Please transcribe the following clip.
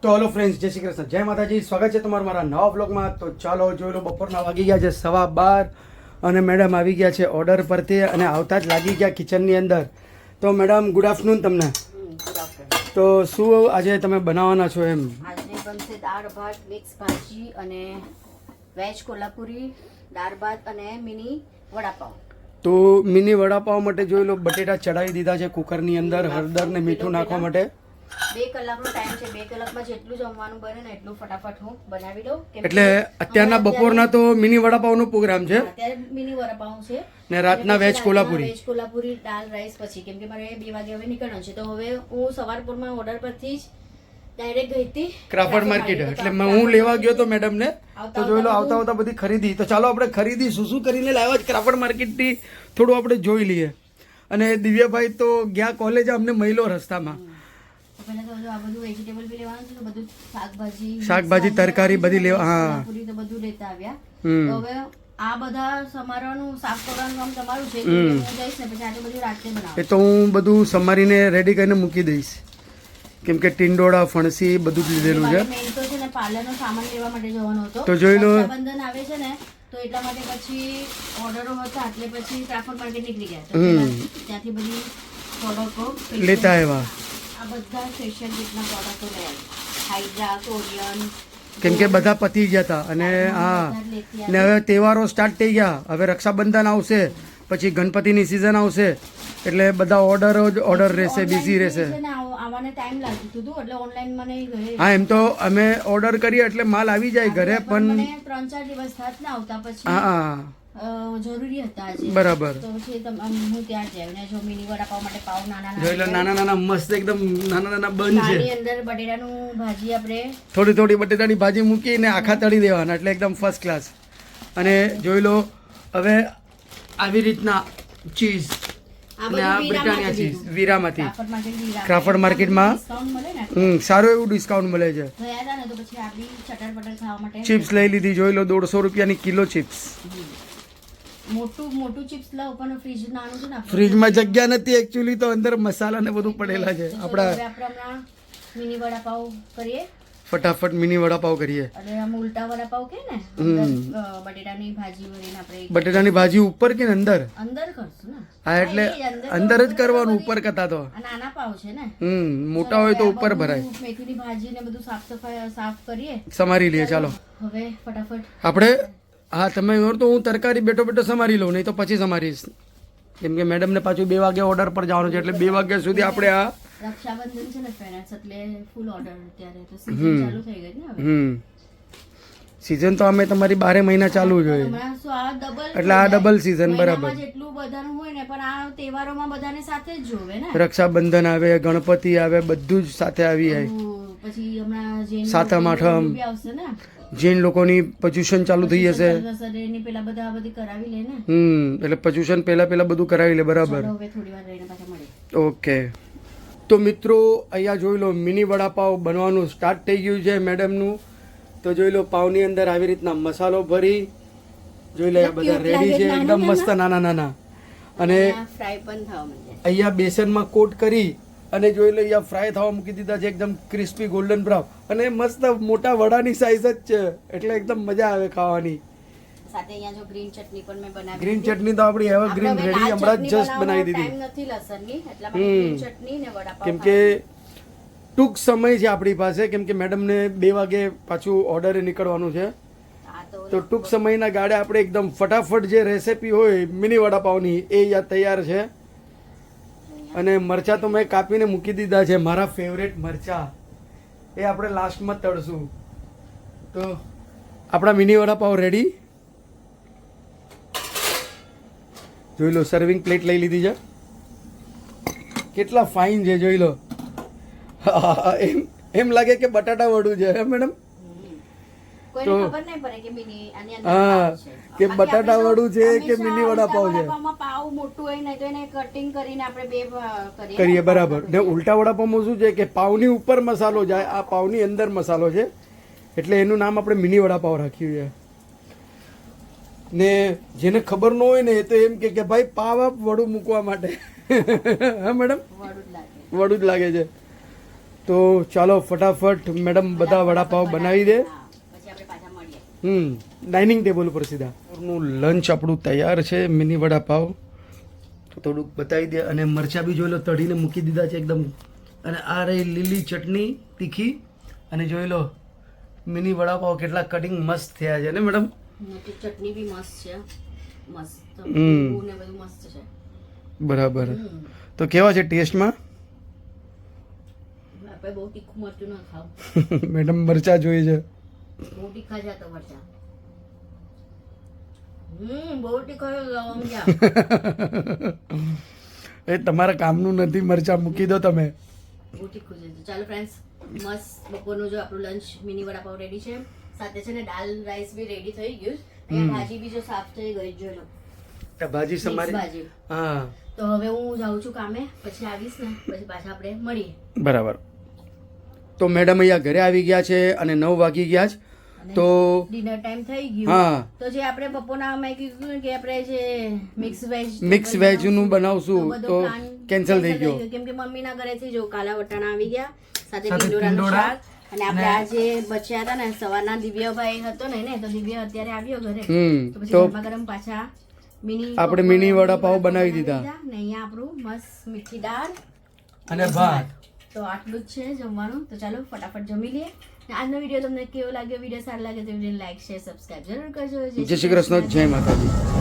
તો hello friends, જય શ્રી કૃષ્ણ, જય માતાજી. સ્વાગત છે તમારું મારા નવા બ્લોગમાં. તો ચાલો જોઈ લો, બપોરના વાગી ગયા છે 12:15 અને મેડમ આવી ગયા છે ઓર્ડર પરથી અને આવતા જ લાગી ગયા કિચનની અંદર. તો મેડમ ગુડ આફ્ટરનૂન તમને. તો શું આજે તમે બનાવવાના છો? એમ આજે બનશે દાળ ભાત, મિક્સ ભાજી અને વેજ કોલ્હાપુરી, દાળ ભાત અને મિની વડાપાવ. તો મિની વડાપાવ માટે જોઈ લો, બટેટા ચડાવી દીધા છે કુકરની અંદર હળદર ને મીઠું નાખવા માટે. 2 કલાકનો ટાઈમ છે. 2 કલાકમાં જેટલું જમવાનું બને ને એટલું ફટાફટ હું બનાવી લઉં. એટલે અત્યારના બપોરના તો મિની વડાપાવનો પ્રોગ્રામ છે અત્યારે મિની વડાપાવ છે ને રાતના વેજ કોલ્હાપુરી. વેજ કોલ્હાપુરી દાળ રાઈસ પછી, કેમ કે મારે 2 વાગે હવે નીકળવાનું છે. તો હવે હું સવારપુરમાં ઓર્ડર પરથી જ ડાયરેક્ટ ગઈ હતી ક્રાફર્ડ માર્કેટ. એટલે હું લેવા ગયો તો મેડમ ને, તો જોઈ લો આવતા આવતા બધી ખરીદી. તો ચાલો આપણે ખરીદી શું શું કરીને લાવ્યા છે ક્રાફર્ડ માર્કેટથી થોડું આપણે જોઈ લઈએ. અને દિવ્યાભાઈ તો ગયા કોલેજ, અમને મળ્યો રસ્તામાં. પહેલા તો આ બધું વેજીટેબલ બી લેવાનું છે, તો બધું શાકભાજી તરકારી બધી લેવા. હા, તો બધું લેતા આવ્યા. તો હવે આ બધા સમારવાનું, સાફ કરવાનું કામ તમારું છે. હું જઈશ ને પછી આજે બધું રાત્રે બનાવું. એ તો હું બધું સમારીને રેડી કરીને મૂકી દઈશ, કેમ કે ટિંડોળા ફણસી બધું જ લીધેલું છે. મેઇન તો છે ને પાર્લરનો સામાન લેવા માટે જવાનો હતો. તો જોઈ લો, રક્ષાબંધન આવે છે ને, તો એટલા માટે પછી ઓર્ડરો હતા, એટલે પછી ક્રાફર્ડ માર્કેટ નીકળી ગયા. તો ત્યાંથી બધી પ્રોડક્ટો લેતા આવ્યા. આ બધા ફેશિયલ કિટના પ્રોડક્ટો લઈ આવી. હાઇડ્રા, કોરિયન, કેમ કે બધા પતી ગયા હતા. અને હા, ને હવે તહેવારો સ્ટાર્ટ થઈ ગયા. હવે રક્ષાબંધન આવશે, પછી ગણપતિની સિઝન આવશે, એટલે બધા ઓર્ડર રહેશે, બિઝી રહેશે. આવવાને ટાઈમ લાગતું હતું, એટલે ઓનલાઈન મને ઘરે. હા, એમ તો અમે ઓર્ડર કરીએ એટલે માલ આવી જાય ઘરે, પણ મને 3-4 દિવસ થાત ને આવતા, પછી હા જરૂરી હતા આજે. બરાબર. તો પછી હું ત્યાં જ આવ્યો ને જો મિની વડાપાવ માટે પાવ જોઈ લો, નાના નાના મસ્ત એકદમ નાના નાના બન છે. આની અંદર બટેટાનું ભાજી આપણે થોડી થોડી બટેટાની ભાજી મૂકીને આખા તળી દેવાના, એટલે એકદમ ફર્સ્ટ ક્લાસ. અને જોઈ લો હવે આવી રીતના ચીઝ અને આ બ્રિટાનિયા ચીઝ વીરામાંથી, ક્રાફર્ડ માર્કેટમાં સારું એવું ડિસ્કાઉન્ટ મળે છે. ચિપ્સ લઈ લીધી, જોઈ લો 150 રૂપિયાની કિલો ચિપ્સ. મોટું ચિપ્સ લાવ, પણ ફ્રીજ નાનું છે ને, ફ્રીજમાં જગ્યા નથી એકચ્યુઅલી, તો અંદર મસાલા ને બધું પડેલા છે. આપણા મિની વડાપાવ કરીએ, ફટાફટ મિની વડાપાવ કરીએ. અને આમ ઉલટા વડાપાવ કે ને, બટેટાની ભાજી વળીને આપણે બટેટાની ભાજી ઉપર કે અંદર કરશું ને. હા, એટલે અંદર જ કરવાનું, ઉપર કરતા તો નાના પાવ છે ને. મોટા હોય તો ઉપર ભરાય. મેથીની ભાજી ને બધું સાફ કરીએ, સમારી લઈએ. ચાલો હવે ફટાફટ આપણે. હા, તમે તો હું તરકારી બેઠો સમારી લઉં, નહીં તો પછી સમારીશ, કેમ કે મેડમ ને પાછું 2 વાગે ઓર્ડર પર જવાનું છે. એટલે 2 વાગ્યા સુધી આપણે આ રક્ષાબંધન છે ને ફ્રેન્ડ્સ, એટલે ફૂલ ઓર્ડર અત્યારે તો સીઝન ચાલુ થઈ ગઈ ને હવે. સીઝન તો અમે તમારી 12 મહિના ચાલુ જોઈએ, એટલે આ ડબલ સીઝન. બરાબર. જેટલું બધાનું હોય ને, પણ આ તહેવારોમાં બધાને સાથે જ જોવે ને. રક્ષાબંધન આવે, ગણપતિ આવે, બધું જ સાથે આવી જાય. પછી હમણાં સાતમ આઠમ આવશે ને, જૈન લોકોની પર્યુષણ ચાલુ થઈ જશે. પેલા બધા બધી કરાવી લે ને. એટલે પર્યુષણ પેલા બધું કરાવી લે. બરાબર. હવે થોડી વાર રહીને પાછા મળે. ઓકે. તો મિત્રો અહીંયા જોઈ લો, મિની વડાપાવ બનવાનું સ્ટાર્ટ થઈ ગયું છે મેડમનું. તો જોઈ લો, પાવની અંદર આવી રીતના મસાલો ભરી, જોઈ લો બધા રેડી છે, એકદમ મસ્ત નાના નાના. અને ફ્રાય પણ થવા માંડે. અહીંયા બેસનમાં કોટ કરી અને જોઈ લો અહીંયા ફ્રાય થવા મૂકી દીધા છે, એકદમ ક્રિસ્પી ગોલ્ડન બ્રાઉન. અને મસ્ત મોટા વડાની સાઈઝ જ છે, એટલે એકદમ મજા આવે ખાવાની. સાથે અહીંયા જો ગ્રીન ચટણી પણ મેં બનાવી. ગ્રીન ચટણી તો આપણી હવે ગ્રીન રેડી હમણાં જ જસ્ટ બનાવી દીધી. ટાઈમ નથી લસણની, એટલા માટે ગ્રીન ચટણી ને વડાપાવ. કેમ કે ટૂંક સમય છે આપણી પાસે, કેમ કે મેડમને 2 વાગે પાછું ઓર્ડરે નીકળવાનું છે. તો ટૂંક સમયના ગાળે આપણે એકદમ ફટાફટ જે રેસીપી હોય મિની વડાપાવની એ તૈયાર છે. અને મરચાં તો મેં કાપીને મૂકી દીધા છે, મારા ફેવરેટ મરચાં, એ આપણે લાસ્ટમાં તળશું. તો આપણા મિની વડાપાવ રેડી. જોઈ લો, સર્વિંગ પ્લેટ લઈ લીધી છે, કેટલા ફાઇન છે જોઈ લો. એમ લાગે કે બટાટા વડું છે હે મેડમ. કોઈને ખબર નહીં પડે કે મિની આની અંદર હા, કે બટાટા વડું છે કે મિની વડાપાવ છે. પાવ મોટું હોય ને તો એને કટિંગ કરીને આપણે 2 કરીએ. બરાબર. ને ઉલટા વડાપાવમાં શું છે કે પાવની ઉપર મસાલો જાય, આ પાવની અંદર મસાલો છે, એટલે એનું નામ આપણે મિની વડાપાવ રાખ્યું છે. ને જેને ખબર ન હોય ને એ તો એમ કે ભાઈ પાવ વડું મૂકવા માટે. હા મેડમ, વડું જ લાગે છે. તો ચાલો ફટાફટ મેડમ બધા વડાપાવ બનાવી દે. હા, પછી આપણે પાછા મળીએ. ડાઇનિંગ ટેબલ ઉપર સીધા. નું લંચ આપણું તૈયાર છે, મિની વડાપાવ. થોડુંક બતાવી દે. અને મરચાં બી જોઈ લો, તળીને મૂકી દીધા છે એકદમ. અને આ રહી લીલી ચટણી તીખી. અને જોઈ લો મિની વડાપાવ કેટલા કટિંગ મસ્ત થયા છે ને મેડમ. તો ચટણી બી મસ્ત છે, મસ્ત હમ. લીંબુ ને બધું મસ્ત છે. બરાબર. તો કેવા છે ટેસ્ટમાં? આપણે બહુ તીખું મરચું ના ખાવ, મેડમ મરચા જોઈએ છે. બહુ તીખા છે તો મરચા. બહુ તીખા છે, લવંગ જા. એ તમારા કામનું નથી, મરચા મૂકી દો તમે. બહુ તીખું છે. તો ચાલો ફ્રેન્ડ્સ, મસ્ત બપોરનું જો આપણું લંચ મિની વડાપાવ રેડી છે. સાથે છે ને દાલ રાઈસ બી રેડી થઈ ગયું છે. અહીંયા ભાજી બી જો સાફ થઈ ગઈ જોઈ લો. ભાજી મિક્સ સમારી. ભાજી. હા તો હવે હું જાઉં છું કામે, પછી આવીશ ને પછી પાછા આપણે મળીએ. બરાબર. તો મેડમ અહીંયા ઘરે આવી ગયા છે અને 9 વાગી ગયા છે. તો ડિનર ટાઈમ થઈ ગયું. હા, તો જે આપણે બપોરના મેં કીધું ને કે આપણે જે મિક્સ વેજ નું બનાવશું તો કેન્સલ થઈ ગયો. કેમ કે મમ્મીના ઘરેથી જો કાલા વટાણા આવી ગયા, સાથે સાથે ટીંડોરાનું ટીંડોરા. શાક. અને આપણે આ જે બચ્યા હતા ને સવારના દિવ્યભાઈ હતો ને તો દિવ્ય અત્યારે આવ્યો ઘરે. તો પછી તો ગરમા ગરમ પાછા આપણે મિની વડાપાવ બનાવી દીધા. ને અહીંયા આપણું મસ્ત મીઠી દાળ અને ભાત. તો આટલું જ છે જમવાનું. તો ચાલો ફટાફટ જમી લઈએ. અને આજનો વિડીયો તમને કેવો લાગ્યો? વિડીયો સારો લાગે તો વિડીયો લાઈક શેર સબસ્ક્રાઇબ જરૂર કરજો. જય શ્રી કૃષ્ણ, જય માતાજી.